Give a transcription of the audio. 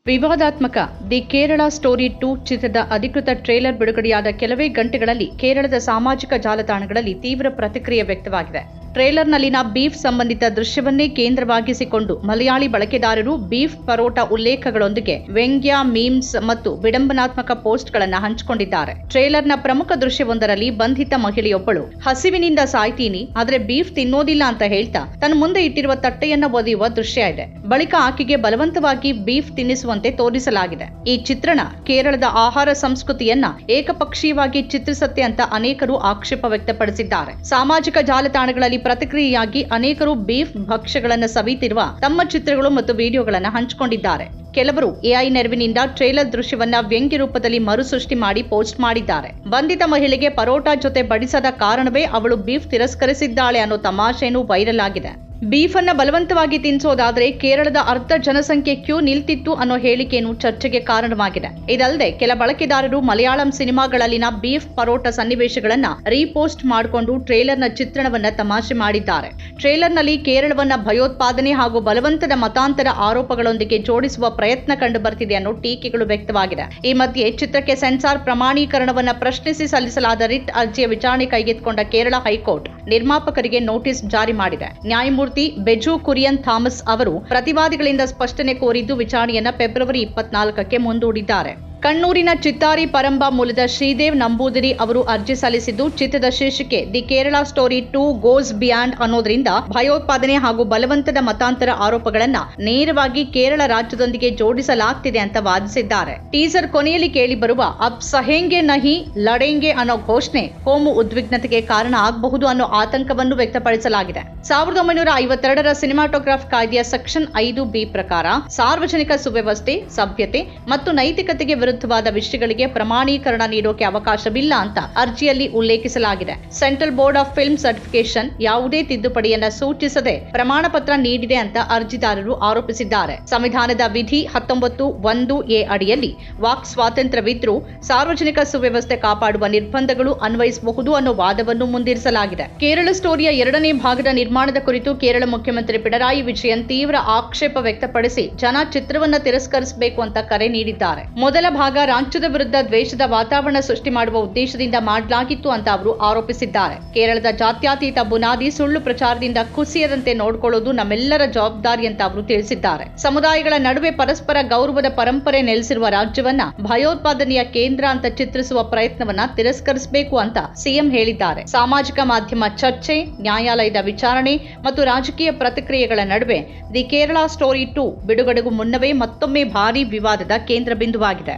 ವಿವಾದಾತ್ಮಕ the Kerala story 2 ಚಿತ್ರದ ಅಧಿಕೃತ ಟ್ರೇಲರ್ ಬಿಡುಗಡೆಯಾದ ಕೆಲವೇ ಗಂಟೆಗಳಲ್ಲಿ ಕೇರಳದ ಸಾಮಾಜಿಕ ಜಾಲತಾಣಗಳಲ್ಲಿ ತೀವ್ರ ಪ್ರತಿಕ್ರಿಯೆ ವ್ಯಕ್ತವಾಗಿದೆ. ಟ್ರೇಲರ್ನಲ್ಲಿನ ಬೀಫ್ ಸಂಬಂಧಿತ ದೃಶ್ಯವನ್ನೇ ಕೇಂದ್ರವಾಗಿಸಿಕೊಂಡು ಮಲಯಾಳಿ ಬಳಕೆದಾರರು ಬೀಫ್ ಪರೋಟ ಉಲ್ಲೇಖಗಳೊಂದಿಗೆ ವ್ಯಂಗ್ಯ, ಮೀಮ್ಸ್ ಮತ್ತು ವಿಡಂಬನಾತ್ಮಕ ಪೋಸ್ಟ್ಗಳನ್ನು ಹಂಚಿಕೊಂಡಿದ್ದಾರೆ. ಟ್ರೇಲರ್ನ ಪ್ರಮುಖ ದೃಶ್ಯವೊಂದರಲ್ಲಿ ಬಂಧಿತ ಮಹಿಳೆಯೊಬ್ಬಳು ಹಸಿವಿನಿಂದ ಸಾಯ್ತೀನಿ, ಆದರೆ ಬೀಫ್ ತಿನ್ನೋದಿಲ್ಲ ಅಂತ ಹೇಳ್ತಾ ತನ್ನ ಮುಂದೆ ಇಟ್ಟಿರುವ ತಟ್ಟೆಯನ್ನ ಒದೆಯುವ ದೃಶ್ಯ ಇದೆ. ಬಳಿಕ ಆಕೆಗೆ ಬಲವಂತವಾಗಿ ಬೀಫ್ ತಿನ್ನಿಸುವಂತೆ ತೋರಿಸಲಾಗಿದೆ. ಈ ಚಿತ್ರಣ ಕೇರಳದ ಆಹಾರ ಸಂಸ್ಕೃತಿಯನ್ನ ಏಕಪಕ್ಷೀಯವಾಗಿ ಚಿತ್ರಿಸುತ್ತೆ ಅಂತ ಅನೇಕರು ಆಕ್ಷೇಪ ವ್ಯಕ್ತಪಡಿಸಿದ್ದಾರೆ. ಸಾಮಾಜಿಕ ಜಾಲತಾಣಗಳಲ್ಲಿ ಪ್ರತಿಕ್ರಿಯೆಯಾಗಿ ಅನೇಕರು ಬೀಫ್ ಭಕ್ಷ್ಯಗಳನ್ನು ಸವಿತಿರುವ ತಮ್ಮ ಚಿತ್ರಗಳು ಮತ್ತು ವಿಡಿಯೋಗಳನ್ನು ಹಂಚಿಕೊಂಡಿದ್ದಾರೆ. ಕೆಲವರು ಎಐ ನೆರವಿನಿಂದ ಟ್ರೇಲರ್ ದೃಶ್ಯವನ್ನ ವ್ಯಂಗ್ಯ ರೂಪದಲ್ಲಿ ಮರುಸೃಷ್ಟಿ ಮಾಡಿ ಪೋಸ್ಟ್ ಮಾಡಿದ್ದಾರೆ. ಬಂಧಿತ ಮಹಿಳೆಗೆ ಪರೋಟಾ ಜೊತೆ ಬಡಿಸದ ಕಾರಣವೇ ಅವಳು ಬೀಫ್ ತಿರಸ್ಕರಿಸಿದ್ದಾಳೆ ಅನ್ನೋ ತಮಾಷೆನೂ ವೈರಲ್ ಆಗಿದೆ. ಬೀಫ್ ಅನ್ನ ಬಲವಂತವಾಗಿ ತಿನ್ನಿಸೋದಾದ್ರೆ ಕೇರಳದ ಅರ್ಧ ಜನಸಂಖ್ಯೆ ಕ್ಯೂ ನಿಲ್ತಿತ್ತು ಅನ್ನೋ ಹೇಳಿಕೆಯನ್ನು ಚರ್ಚೆಗೆ ಕಾರಣವಾಗಿದೆ. ಇದಲ್ಲದೆ ಕೆಲ ಬಳಕೆದಾರರು ಮಲಯಾಳಂ ಸಿನಿಮಾಗಳಲ್ಲಿನ ಬೀಫ್ ಪರೋಟ ಸನ್ನಿವೇಶಗಳನ್ನ ರೀಪೋಸ್ಟ್ ಮಾಡಿಕೊಂಡು ಟ್ರೇಲರ್ನ ಚಿತ್ರಣವನ್ನ ತಮಾಷೆ ಮಾಡಿದ್ದಾರೆ. ಟ್ರೇಲರ್ನಲ್ಲಿ ಕೇರಳವನ್ನ ಭಯೋತ್ಪಾದನೆ ಹಾಗೂ ಬಲವಂತದ ಮತಾಂತರ ಆರೋಪಗಳೊಂದಿಗೆ ಜೋಡಿಸುವ ಪ್ರಯತ್ನ ಕಂಡು ಬರ್ತಿದೆ ಅನ್ನೋ ಟೀಕೆಗಳು ವ್ಯಕ್ತವಾಗಿದೆ. ಈ ಮಧ್ಯೆ ಚಿತ್ರಕ್ಕೆ ಸೆನ್ಸಾರ್ ಪ್ರಮಾಣೀಕರಣವನ್ನ ಪ್ರಶ್ನಿಸಿ ಸಲ್ಲಿಸಲಾದ ರಿಟ್ ಅರ್ಜಿಯ ವಿಚಾರಣೆ ಕೈಗೆತ್ತಿಕೊಂಡ ಕೇರಳ ಹೈಕೋರ್ಟ್ ನಿರ್ಮಾಪಕರಿಗೆ ನೋಟಿಸ್ ಜಾರಿ ಮಾಡಿದೆ. ನ್ಯಾಯಮೂರ್ತಿ ಬೆಜು ಕುರಿಯನ್ ಥಾಮಸ್ ಅವರು ಪ್ರತಿವಾದಿಗಳಿಂದ ಸ್ಪಷ್ಟನೆ ಕೋರಿದ್ದು ವಿಚಾರಣೆಯನ್ನ ಫೆಬ್ರವರಿ 24ಕ್ಕೆ ಮುಂದೂಡಿದ್ದಾರೆ. ಕಣ್ಣೂರಿನ ಚಿತ್ತಾರಿ ಪರಂಬ ಮೂಲದ ಶ್ರೀದೇವ್ ನಂಬೂದಿರಿ ಅವರು ಅರ್ಜಿ ಸಲ್ಲಿಸಿದ್ದು, ಚಿತ್ರದ ಶೀರ್ಷಿಕೆ the Kerala story 2 goes beyond ಅನ್ನೋದ್ರಿಂದ ಭಯೋತ್ಪಾದನೆ ಹಾಗೂ ಬಲವಂತದ ಮತಾಂತರ ಆರೋಪಗಳನ್ನ ನೇರವಾಗಿ ಕೇರಳ ರಾಜ್ಯದೊಂದಿಗೆ ಜೋಡಿಸಲಾಗ್ತಿದೆ ಅಂತ ವಾದಿಸಿದ್ದಾರೆ. ಟೀಸರ್ ಕೊನೆಯಲ್ಲಿ ಕೇಳಿಬರುವ ಅಬ್ ಸಹೇಂಗೆ ನಹಿ ಲಡೆಂಗೆ ಅನ್ನೋ ಘೋಷಣೆ ಕೋಮು ಉದ್ವಿಗ್ನತೆಗೆ ಕಾರಣ ಆಗಬಹುದು ಅನ್ನೋ ಆತಂಕವನ್ನು ವ್ಯಕ್ತಪಡಿಸಲಾಗಿದೆ. 1952ರ ಸಿನಿಮಾಟೋಗ್ರಾಫ್ ಕಾಯ್ದೆಯ ಸೆಕ್ಷನ್ 5B ಪ್ರಕಾರ ಸಾರ್ವಜನಿಕ ಸುವ್ಯವಸ್ಥೆ, ಸಭ್ಯತೆ ಮತ್ತು ನೈತಿಕತೆಗೆ ವಿರುದ್ಧವಾದ ವಿಷಯಗಳಿಗೆ ಪ್ರಮಾಣೀಕರಣ ನೀಡೋಕೆ ಅವಕಾಶವಿಲ್ಲ ಅಂತ ಅರ್ಜಿಯಲ್ಲಿ ಉಲ್ಲೇಖಿಸಲಾಗಿದೆ. Central board of film certification ಯಾವುದೇ ತಿದ್ದುಪಡಿಯನ್ನ ಸೂಚಿಸದೆ ಪ್ರಮಾಣ ಪತ್ರ ನೀಡಿದೆ ಅಂತ ಅರ್ಜಿದಾರರು ಆರೋಪಿಸಿದ್ದಾರೆ. ಸಂವಿಧಾನದ ವಿಧಿ 19(1)A ಅಡಿಯಲ್ಲಿ ವಾಕ್ ಸ್ವಾತಂತ್ರ್ಯವಿದ್ರೂ ಸಾರ್ವಜನಿಕ ಸುವ್ಯವಸ್ಥೆ ಕಾಪಾಡುವ ನಿರ್ಬಂಧಗಳು ಅನ್ವಯಿಸಬಹುದು ಅನ್ನೋ ವಾದವನ್ನು ಮುಂದಿರಿಸಲಾಗಿದೆ. ಕೇರಳ ಸ್ಟೋರಿಯ 2ನೇ ಭಾಗದ ನಿರ್ಮಾಣದ ಕುರಿತು ಕೇರಳ ಮುಖ್ಯಮಂತ್ರಿ ಪಿಣರಾಯಿ ವಿಜಯನ್ ತೀವ್ರ ಆಕ್ಷೇಪ ವ್ಯಕ್ತಪಡಿಸಿ ಜನ ಚಿತ್ರವನ್ನ ತಿರಸ್ಕರಿಸಬೇಕು ಅಂತ ಕರೆ ನೀಡಿದ್ದಾರೆ. ಮೊದಲ ಭಾಗ ರಾಜ್ಯದ ವಿರುದ್ಧ ದ್ವೇಷದ ವಾತಾವರಣ ಸೃಷ್ಟಿ ಮಾಡುವ ಉದ್ದೇಶದಿಂದ ಮಾಡಲಾಗಿತ್ತು ಅಂತ ಅವರು ಆರೋಪಿಸಿದ್ದಾರೆ. ಕೇರಳದ ಜಾತ್ಯತೀತ ಬುನಾದಿ ಸುಳ್ಳು ಪ್ರಚಾರದಿಂದ ಕುಸಿಯದಂತೆ ನೋಡಿಕೊಳ್ಳುವುದು ನಮ್ಮೆಲ್ಲರ ಜವಾಬ್ದಾರಿ ಅಂತ ಅವರು ತಿಳಿಸಿದ್ದಾರೆ. ಸಮುದಾಯಗಳ ನಡುವೆ ಪರಸ್ಪರ ಗೌರವದ ಪರಂಪರೆ ನೆಲೆಸಿರುವ ರಾಜ್ಯವನ್ನ ಭಯೋತ್ಪಾದನೆಯ ಕೇಂದ್ರ ಅಂತ ಚಿತ್ರಿಸುವ ಪ್ರಯತ್ನವನ್ನ ತಿರಸ್ಕರಿಸಬೇಕು ಅಂತ ಸಿಎಂ ಹೇಳಿದ್ದಾರೆ. ಸಾಮಾಜಿಕ ಮಾಧ್ಯಮ ಚರ್ಚೆ, ನ್ಯಾಯಾಲಯದ ವಿಚಾರಣೆ ಮತ್ತು ರಾಜಕೀಯ ಪ್ರತಿಕ್ರಿಯೆಗಳ ನಡುವೆ ದಿ ಕೇರಳ ಸ್ಟೋರಿ 2 ಬಿಡುಗಡೆಗೂ ಮುನ್ನವೇ ಮತ್ತೊಮ್ಮೆ ಭಾರೀ ವಿವಾದದ ಕೇಂದ್ರ ಬಿಂದುವಾಗಿದೆ.